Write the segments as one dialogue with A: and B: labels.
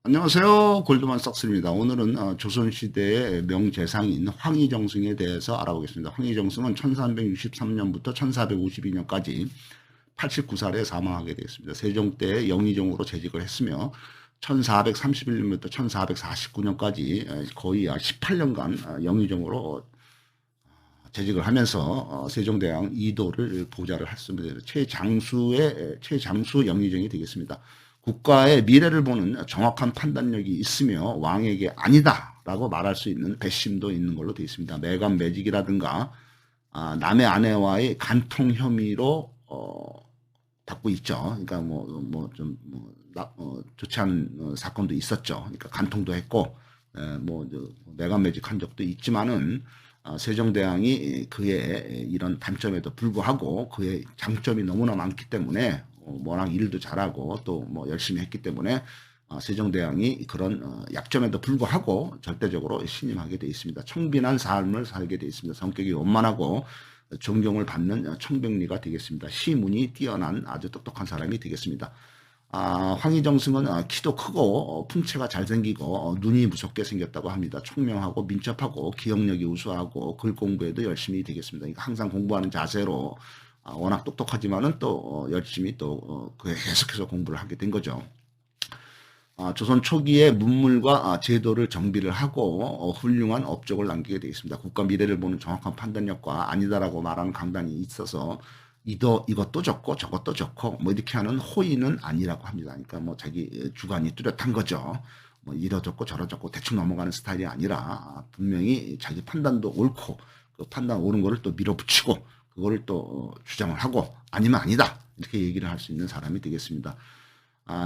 A: 안녕하세요. 골드만삭스입니다. 오늘은 조선시대의 명재상인 황희정승에 대해서 알아보겠습니다. 황희정승은 1363년부터 1452년까지 89살에 사망하게 되었습니다. 세종 때 영의정으로 재직을 했으며 1431년부터 1449년까지 거의 18년간 영의정으로 재직을 하면서 세종대왕 이도를 보좌를 했습니다. 최장수 영의정이 되겠습니다. 국가의 미래를 보는 정확한 판단력이 있으며 왕에게 아니다라고 말할 수 있는 배심도 있는 걸로 되어 있습니다. 매간 매직이라든가 남의 아내와의 간통 혐의로 받고 있죠. 그러니까 좋지 않은 사건도 있었죠. 그러니까 간통도 했고 매간 매직한 적도 있지만은 세종대왕이 그의 이런 단점에도 불구하고 그의 장점이 너무나 많기 때문에 워낙 일도 잘하고 또 열심히 했기 때문에 세종대왕이 그런 약점에도 불구하고 절대적으로 신임하게 되어 있습니다. 청빈한 삶을 살게 되어 있습니다. 성격이 원만하고 존경을 받는 청백리가 되겠습니다. 시문이 뛰어난 아주 똑똑한 사람이 되겠습니다. 황희정승은 키도 크고 풍채가 잘생기고 눈이 무섭게 생겼다고 합니다. 총명하고 민첩하고 기억력이 우수하고 글 공부에도 열심히 되겠습니다. 그러니까 항상 공부하는 자세로 워낙 똑똑하지만은 또 열심히 또 계속해서 공부를 하게 된 거죠. 조선 초기에 문물과 제도를 정비를 하고 훌륭한 업적을 남기게 되어 있습니다. 국가 미래를 보는 정확한 판단력과 아니다라고 말하는 강단이 있어서 이것도 좋고 저것도 좋고 이렇게 하는 호의는 아니라고 합니다. 그러니까 자기 주관이 뚜렷한 거죠. 이러 좋고 저러 좋고 대충 넘어가는 스타일이 아니라 분명히 자기 판단도 옳고 그 판단 옳은 거를 또 밀어붙이고 그거를 또 주장을 하고 아니면 아니다 이렇게 얘기를 할 수 있는 사람이 되겠습니다.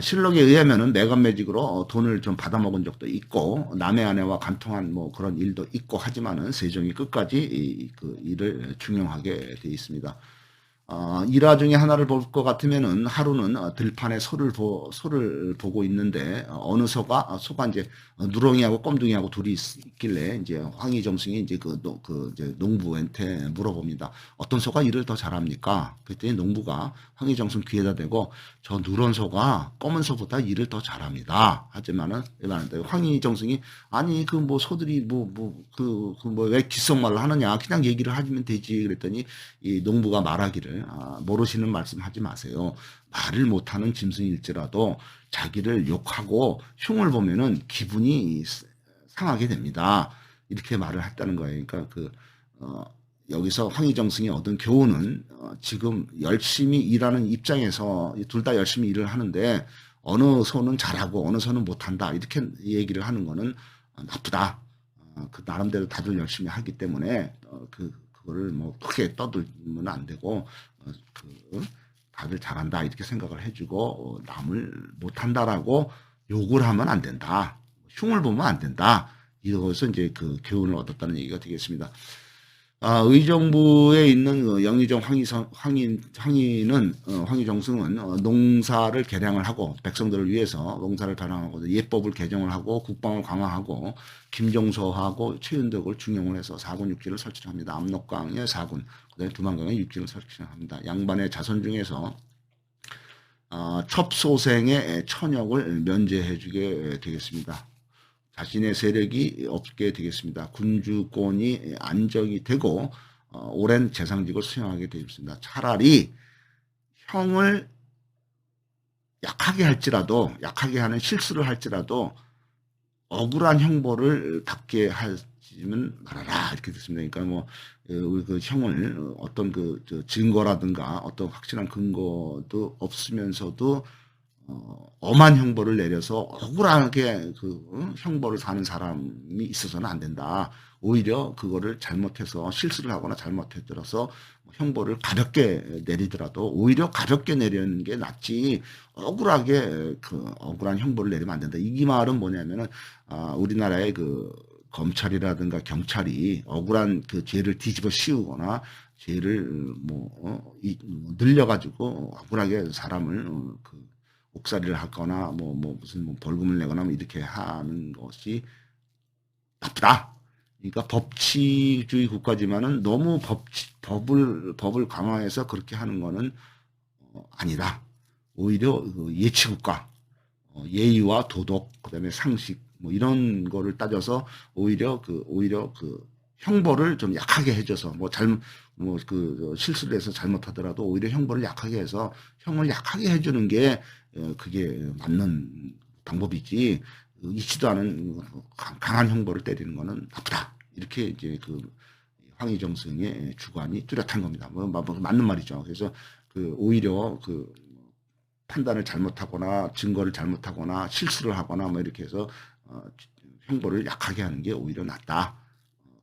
A: 실록에 의하면은 매간매직으로 돈을 좀 받아먹은 적도 있고 남의 아내와 간통한 그런 일도 있고 하지만은 세종이 끝까지 그 일을 중용하게 돼 있습니다. 일화 중에 하나를 볼 것 같으면은 하루는 들판에 소를 보고 있는데 어느 소가 이제 누렁이하고 껌둥이하고 둘이 있길래 이제 황희정승이 이제 이제 농부한테 물어봅니다. 어떤 소가 일을 더 잘합니까? 그랬더니 농부가 황희정승 귀에다 대고 저 누런 소가 검은 소보다 일을 더 잘합니다. 하지만은 황희정승이 아니 소들이 왜 귓속말을 하느냐 그냥 얘기를 하면 되지 그랬더니 이 농부가 말하기를 모르시는 말씀하지 마세요. 말을 못하는 짐승일지라도 자기를 욕하고 흉을 보면은 기분이 상하게 됩니다. 이렇게 말을 했다는 거예요. 그러니까 여기서 황희정승이 얻은 교훈은 지금 열심히 일하는 입장에서 둘 다 열심히 일을 하는데 어느 소는 잘하고 어느 소는 못한다 이렇게 얘기를 하는 거는 나쁘다. 그 나름대로 다들 열심히 하기 때문에 그거를 크게 떠들면 안 되고 다들 잘한다 이렇게 생각을 해주고 남을 못한다라고 욕을 하면 안 된다. 흉을 보면 안 된다. 이것은 이제 그 교훈을 얻었다는 얘기가 되겠습니다. 의정부에 있는 영의정 황희정승은 농사를 개량을 하고 백성들을 위해서 농사를 개량하고 예법을 개정을 하고 국방을 강화하고 김종서하고 최윤덕을 중용을 해서 사군 육지를 설치합니다. 압록강에 사군, 그다음에 두만강에 육지를 설치합니다. 양반의 자손 중에서 첩소생의 천역을 면제해주게 되겠습니다. 자신의 세력이 없게 되겠습니다. 군주권이 안정이 되고 오랜 재상직을 수행하게 되겠습니다. 차라리 형을 약하게 하는 실수를 할지라도 억울한 형벌을 받게 하지는 말아라 이렇게 됐습니다. 그러니까 그 형을 어떤 증거라든가 어떤 확실한 근거도 없으면서도 엄한 형벌을 내려서 억울하게 형벌을 사는 사람이 있어서는 안 된다. 오히려 그거를 잘못해서 실수를 하거나 잘못해들어서 형벌을 가볍게 내리더라도 오히려 가볍게 내리는 게 낫지 억울하게 억울한 형벌을 내리면 안 된다. 이 말은 뭐냐면은 우리나라의 검찰이라든가 경찰이 억울한 죄를 뒤집어 씌우거나 죄를 늘려가지고 억울하게 사람을 옥살이를 하거나 무슨 벌금을 내거나 이렇게 하는 것이 나쁘다. 그러니까 법치주의 국가지만은 너무 법을 강화해서 그렇게 하는 거는 아니다. 오히려 예치국가 예의와 도덕, 그다음에 상식 뭐 이런 거를 따져서 오히려 그 형벌을 좀 약하게 해줘서 실수를 해서 잘못하더라도 오히려 형벌을 약하게 해서 형을 약하게 해주는 게 그게 맞는 방법이지, 있지도 않은 강한 형벌을 때리는 거는 나쁘다. 이렇게 이제 그 황희정승의 주관이 뚜렷한 겁니다. 맞는 말이죠. 그래서 오히려 판단을 잘못하거나 증거를 잘못하거나 실수를 하거나 뭐 이렇게 해서 형벌을 약하게 하는 게 오히려 낫다.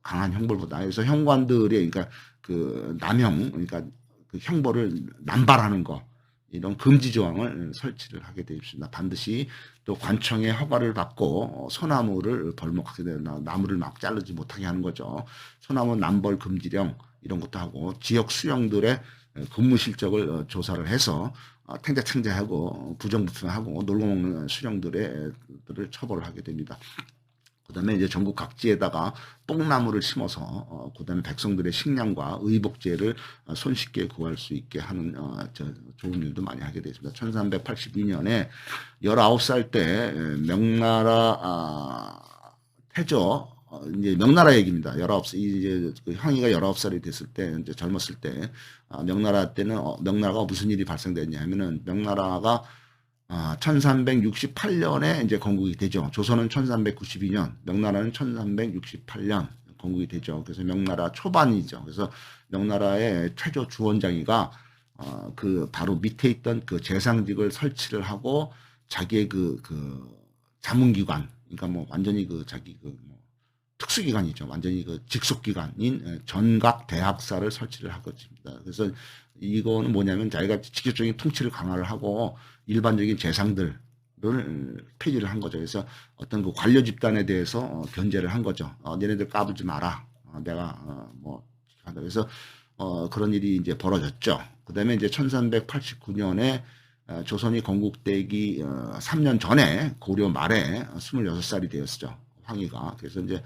A: 강한 형벌보다. 그래서 형관들의 그러니까 그러니까 그 형벌을 남발하는 거, 이런 금지 조항을 설치를 하게 되어 있습니다. 반드시 또 관청의 허가를 받고 소나무를 벌목하게 되는, 나무를 막 자르지 못하게 하는 거죠. 소나무 남벌 금지령 이런 것도 하고, 지역 수령들의 근무 실적을 조사를 해서 탱자탱자하고 부정부패하고 놀고먹는 수령들을 처벌을 하게 됩니다. 그다음에 이제 전국 각지에다가 뽕나무를 심어서 그다음에 백성들의 식량과 의복제를 손쉽게 구할 수 있게 하는 좋은 일도 많이 하게 되었습니다. 1382년에 19살 때 명나라 태조, 이제 명나라 얘기입니다. 19살, 이제 형이가 19살이 됐을 때, 이제 젊었을 때, 명나라 때는 명나라가 무슨 일이 발생됐냐 하면은, 명나라가 1368년에 이제 건국이 되죠. 조선은 1392년, 명나라는 1368년 건국이 되죠. 그래서 명나라 초반이죠. 그래서 명나라의 최조 주원장이가 바로 밑에 있던 그 재상직을 설치를 하고 자기의 자문기관, 그러니까 뭐 완전히 자기 특수기관이죠. 완전히 직속기관인 전각대학사를 설치를 하겠습니다. 그래서 이거는 뭐냐면 자기가 직접적인 통치를 강화를 하고 일반적인 재상들을 폐지를 한 거죠. 그래서 어떤 그 관료 집단에 대해서 견제를 한 거죠. 너네들 까불지 마라. 내가 그래서 그런 일이 이제 벌어졌죠. 그다음에 이제 1389년에 조선이 건국되기 3년 전에 고려 말에 26살이 되었죠. 황희가. 그래서 이제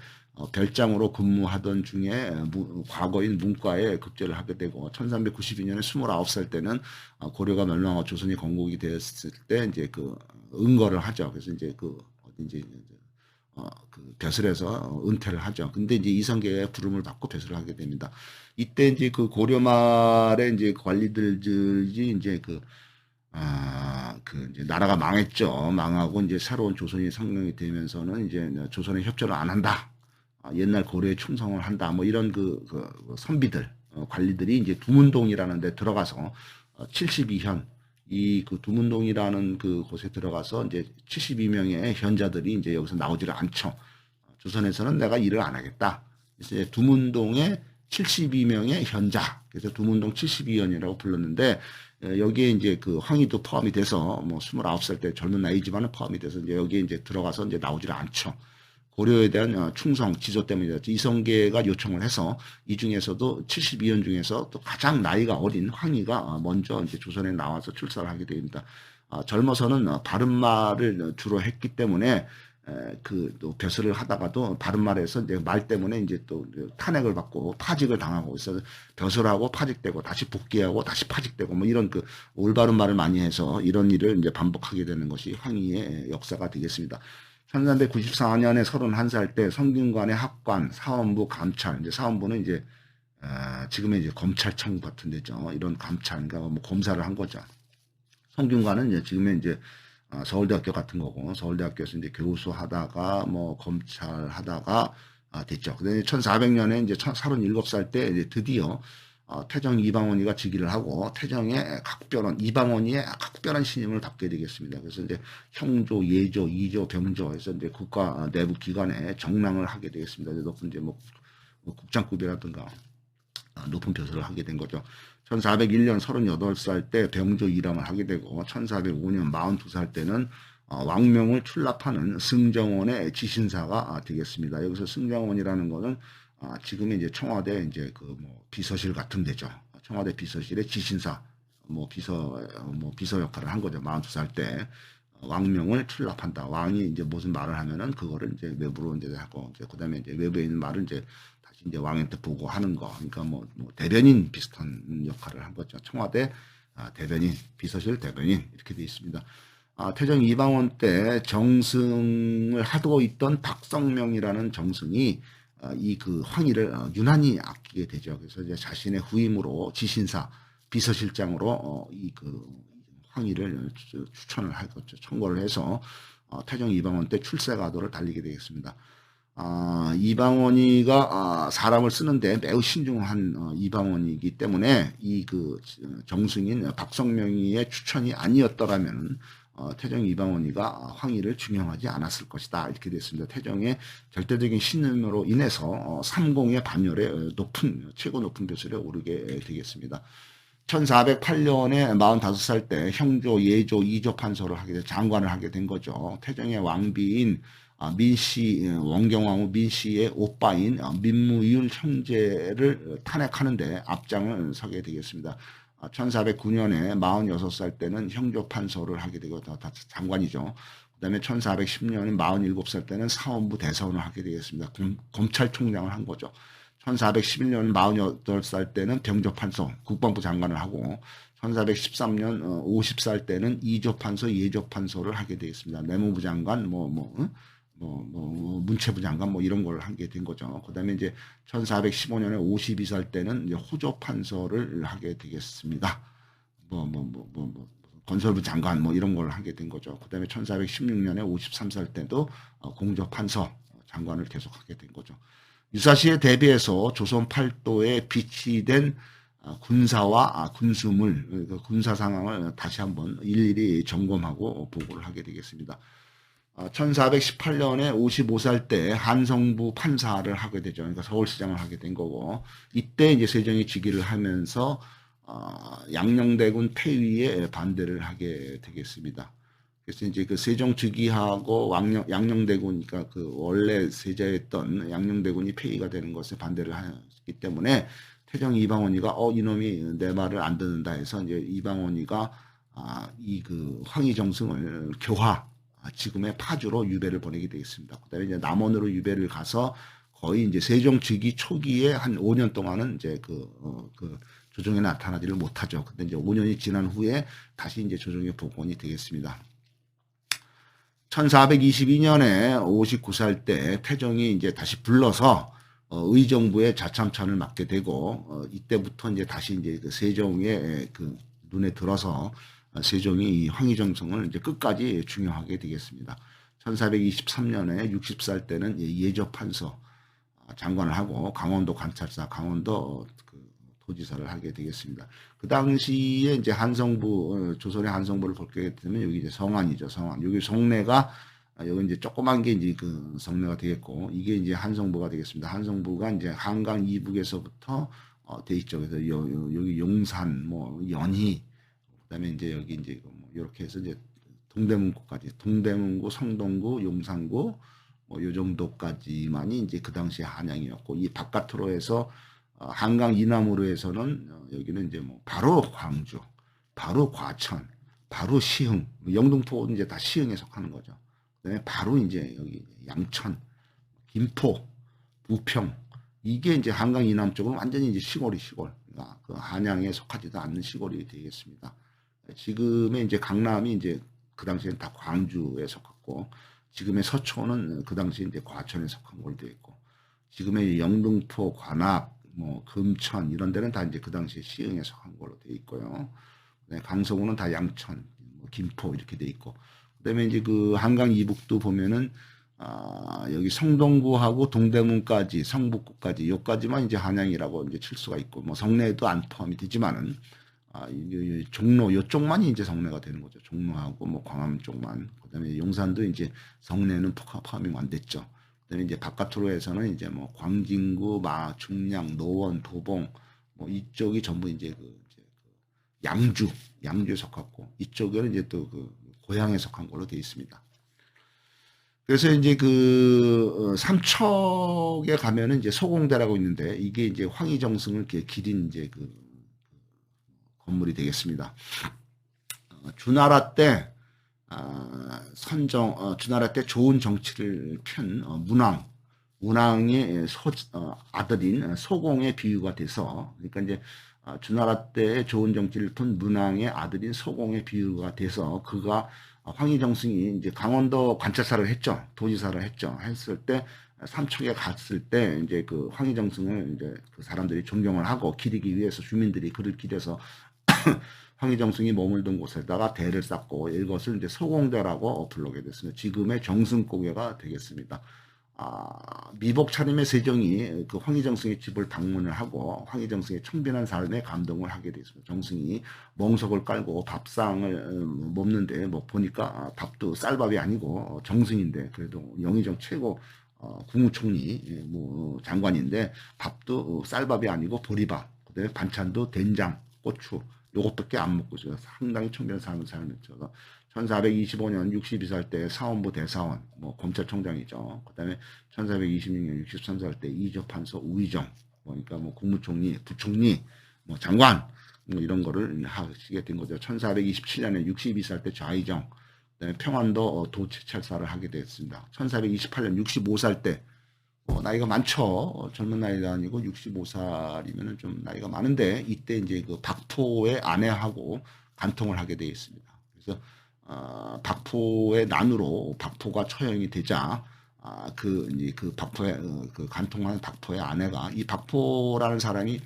A: 별장으로 근무하던 중에 과거인 문과에 급제를 하게 되고, 1392년에 29살 때는 고려가 멸망하고 조선이 건국이 되었을 때 이제 은거를 하죠. 그래서 이제 벼슬에서 은퇴를 하죠. 근데 이제 이성계의 부름을 받고 벼슬을 하게 됩니다. 이때 이제 고려 말에 이제 관리들이 이제 이제 나라가 망했죠. 망하고 이제 새로운 조선이 성명이 되면서는 이제 조선에 협조를 안 한다. 옛날 고려에 충성을 한다. 뭐 이런 선비들, 관리들이 이제 두문동이라는 데 들어가서 72현, 두문동이라는 곳에 들어가서 이제 72명의 현자들이 이제 여기서 나오지를 않죠. 조선에서는 내가 일을 안 하겠다. 이제 두문동에 72명의 현자, 그래서 두문동 72현이라고 불렀는데, 여기에 이제 황희도 포함이 돼서 29살 때 젊은 나이지만은 포함이 돼서 이제 여기에 이제 들어가서 이제 나오지를 않죠. 고려에 대한 충성, 지조 때문이었죠. 이성계가 요청을 해서 이 중에서도 72년 중에서 또 가장 나이가 어린 황희가 먼저 이제 조선에 나와서 출사를 하게 됩니다. 젊어서는 바른말을 주로 했기 때문에 또 벼슬을 하다가도 바른말에서 이제 말 때문에 이제 또 탄핵을 받고 파직을 당하고 있어서 벼슬하고 파직되고 다시 복귀하고 다시 파직되고 뭐 이런 올바른 말을 많이 해서 이런 일을 이제 반복하게 되는 것이 황희의 역사가 되겠습니다. 1394년에 31살 때 성균관의 학관, 사원부, 감찰, 이제 사원부는 이제 지금의 이제 검찰청 같은 데죠. 이런 감찰, 그러니까 뭐 검사를 한 거죠. 성균관은 이제 지금의 이제 서울대학교 같은 거고, 서울대학교에서 이제 교수 하다가 검찰 하다가 됐죠. 그다음에 1400년에 이제 37살 때 이제 드디어 태정 이방원이가 즉위를 하고 태정의 각별한 이방원이의 각별한 신임을 받게 되겠습니다. 그래서 이제 형조, 예조, 이조, 병조 해서 이제 국가 내부 기관에 정랑을 하게 되겠습니다. 높은 이제 국장급이라든가 높은 벼슬을 하게 된 거죠. 1401년 38살 때 병조 이람을 하게 되고 1405년 42살 때는 왕명을 출납하는 승정원의 지신사가 되겠습니다. 여기서 승정원이라는 거는 지금의 이제 청와대 이제 비서실 같은 데죠. 청와대 비서실의 지신사, 비서 역할을 한 거죠. 42살 때 왕명을 출납한다. 왕이 이제 무슨 말을 하면은 그거를 이제 외부로 이제 하고, 이제 그다음에 이제 외부에 있는 말을 이제 다시 이제 왕한테 보고하는 거. 그러니까 대변인 비슷한 역할을 한 거죠. 청와대 대변인, 비서실 대변인 이렇게 되어 있습니다. 태종 이방원 때 정승을 하고 있던 박성명이라는 정승이 이 그 황희를 유난히 아끼게 되죠. 그래서 이제 자신의 후임으로 지신사 비서실장으로 이 그 황희를 추천을 하고 청구를 해서 태종 이방원 때 출세가도를 달리게 되겠습니다. 이방원이가 사람을 쓰는데 매우 신중한 이방원이기 때문에 이 그 정승인 박성명이의 추천이 아니었더라면 태종 이방원이가 황희를 중용하지 않았을 것이다. 이렇게 됐습니다. 태종의 절대적인 신임으로 인해서 삼공의 반열에 최고 높은 벼슬에 오르게 되겠습니다. 1408년에 45살 때 형조, 예조, 이조 판서를 하게 돼 장관을 하게 된 거죠. 태종의 왕비인 민씨, 원경왕후 민씨의 오빠인 민무율 형제를 탄핵하는데 앞장을 서게 되겠습니다. 1409년에 46살 때는 형조 판서를 하게 되고 다 장관이죠. 그 다음에 1410년에 47살 때는 사원부 대사원을 하게 되겠습니다. 검찰총장을 한 거죠. 1411년 48살 때는 병조판서 국방부 장관을 하고 1413년 50살 때는 이조판서 예조판서를 하게 되겠습니다. 내무부 장관 문체부 장관 이런 걸 하게 된 거죠. 그다음에 이제 1415년에 52살 때는 이제 호조판서를 하게 되겠습니다. 건설부 장관 이런 걸 하게 된 거죠. 그다음에 1416년에 53살 때도 공조판서 장관을 계속하게 된 거죠. 유사시에 대비해서 조선 팔도에 비치된 군사와 군수물, 군사 상황을 다시 한번 일일이 점검하고 보고를 하게 되겠습니다. 1418년에 55살 때 한성부 판사를 하게 되죠. 그러니까 서울시장을 하게 된 거고, 이때 이제 세종이 즉위를 하면서 양녕대군 폐위에 반대를 하게 되겠습니다. 그래서 이제 그 세종 즉위하고 양녕대군, 그러니까 그 원래 세자였던 양녕대군이 폐위가 되는 것에 반대를 했기 때문에 태종 이방원이가 이놈이 내 말을 안 듣는다 해서 이제 이방원이가 이 그 황희정승을 지금의 파주로 유배를 보내게 되겠습니다. 그다음에 이제 남원으로 유배를 가서 거의 이제 세종 즉위 초기에 한 5년 동안은 이제 그 조정에 나타나지를 못하죠. 근데 이제 5년이 지난 후에 다시 이제 조정에 복원이 되겠습니다. 1422년에 59살 때 태종이 이제 다시 불러서 의정부의 자참찬을 맡게 되고 이때부터 이제 다시 이제 그 세종의 그 눈에 들어서 세종이 이 황희정승을 이제 끝까지 중용하게 되겠습니다. 1423년에 60살 때는 예조판서 장관을 하고 강원도 관찰사, 강원도 도지사를 하게 되겠습니다. 그 당시에 이제 한성부, 조선의 한성부를 볼게 되면 여기 이제 성안이죠, 성안. 여기 성내가, 여기 이제 조그만 게 이제 그 성내가 되겠고, 이게 이제 한성부가 되겠습니다. 한성부가 이제 한강 이북에서부터 돼 있죠. 그래서 여기 용산, 연희, 그 다음에 이제 여기 이제 이렇게 해서 이제 동대문구까지, 동대문구, 성동구, 용산구, 요 정도까지만이 이제 그 당시에 한양이었고, 이 바깥으로 해서 한강 이남으로 해서는 여기는 이제 바로 광주, 바로 과천, 바로 시흥, 영등포는 이제 다 시흥에 속하는 거죠. 그다음에 바로 이제 여기 양천, 김포, 부평, 이게 이제 한강 이남 쪽은 완전히 이제 시골. 그러니까 그 한양에 속하지도 않는 시골이 되겠습니다. 지금의 이제 강남이 이제 그 당시에는 다 광주에 속했고, 지금의 서초는 그 당시에 이제 과천에 속한 걸로 되어 있고, 지금의 영등포, 관악, 금천 이런 데는 다 이제 그 당시에 시흥에 속한 걸로 되어 있고요. 네, 강서구는 다 양천, 김포 이렇게 되어 있고, 그다음에 이제 그 한강 이북도 보면은 여기 성동구하고 동대문까지, 성북구까지 여기까지만 이제 한양이라고 이제 칠 수가 있고, 성내도 안 포함이 되지만은 종로 요쪽만이 이제 성내가 되는 거죠. 종로하고 광화문 쪽만. 그다음에 용산도 이제 성내는 포함이 안 됐죠. 그다음에 이제 바깥으로 해서는 이제 광진구, 중량, 노원, 도봉 이쪽이 전부 이제 양주에 속했고, 이쪽에는 이제 또 그 고향에 속한 걸로 되어 있습니다. 그래서 이제 그 삼척에 가면은 이제 소공대라고 있는데, 이게 이제 황희정승을 이렇게 기린 이제 그 건물이 되겠습니다. 주나라 때 주나라 때 좋은 정치를 편 문왕의 아들인 소공의 비유가 돼서, 그러니까 이제 주나라 때 좋은 정치를 편 문왕의 아들인 소공의 비유가 돼서 그가 황희정승이 이제 강원도 관찰사를 했죠. 도지사를 했죠. 했을 때 삼척에 갔을 때 이제 그 황희정승을 이제 그 사람들이 존경을 하고 기리기 위해서 주민들이 그를 기려서 황희정승이 머물던 곳에다가 대를 쌓고 이것을 이제 소공대라고 부르게 됐습니다. 지금의 정승고개가 되겠습니다. 미복 차림의 세종이 그 황희정승의 집을 방문을 하고 황희정승의 청빈한 삶에 감동을 하게 됐습니다. 정승이 멍석을 깔고 밥상을 먹는데 뭐 보니까 밥도 쌀밥이 아니고 정승인데 그래도 영의정 최고 국무총리 뭐 장관인데 밥도 쌀밥이 아니고 보리밥, 그다음에 반찬도 된장, 고추 요것밖에 안 먹고 있어요. 상당히 청빈한 삶을 살면서 1425년 62살 때 사원부 대사원, 뭐 검찰총장이죠. 그다음에 1426년 63살 때 이조판서 우의정, 그러니까 뭐 국무총리, 부총리, 뭐 장관 뭐 이런 거를 하시게 된 거죠. 1427년에 62살 때 좌의정, 그다음에 평안도 도채찰사를 하게 됐습니다. 1428년 65살 때 나이가 많죠. 젊은 나이가 아니고 65살이면 좀 나이가 많은데 이때 이제 그 박포의 아내하고 간통을 하게 되어 있습니다. 그래서 박포의 난으로 박포가 처형이 되자 이제 그 박포의 그 간통한 박포의 아내가 이 박포라는 사람이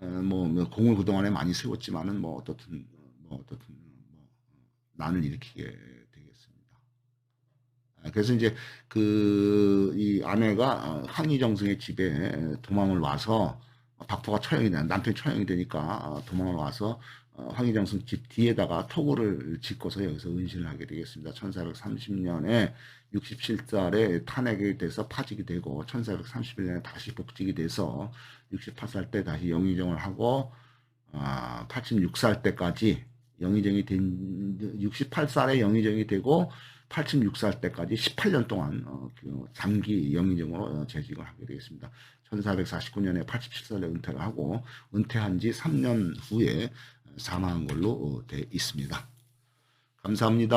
A: 뭐 공을 그동안에 많이 세웠지만은 뭐 어떻든 뭐 난을 일으키게 되겠습니다. 그래서 이제 이 아내가 황희정승의 집에 도망을 와서 박포가 처형이 된 남편이 처형이 되니까 도망을 와서 황희정승 집 뒤에다가 토굴을 짓고서 여기서 은신을 하게 되겠습니다. 1430년에 67살에 탄핵이 돼서 파직이 되고 1431년에 다시 복직이 돼서 68살 때 다시 영의정을 하고 86살 때까지 영의정이 된 68살에 영의정이 되고 86살 때까지 18년 동안 장기 영의정으로 재직을 하게 되겠습니다. 1449년에 87살에 은퇴를 하고 은퇴한 지 3년 후에 사망한 걸로 되어 있습니다. 감사합니다.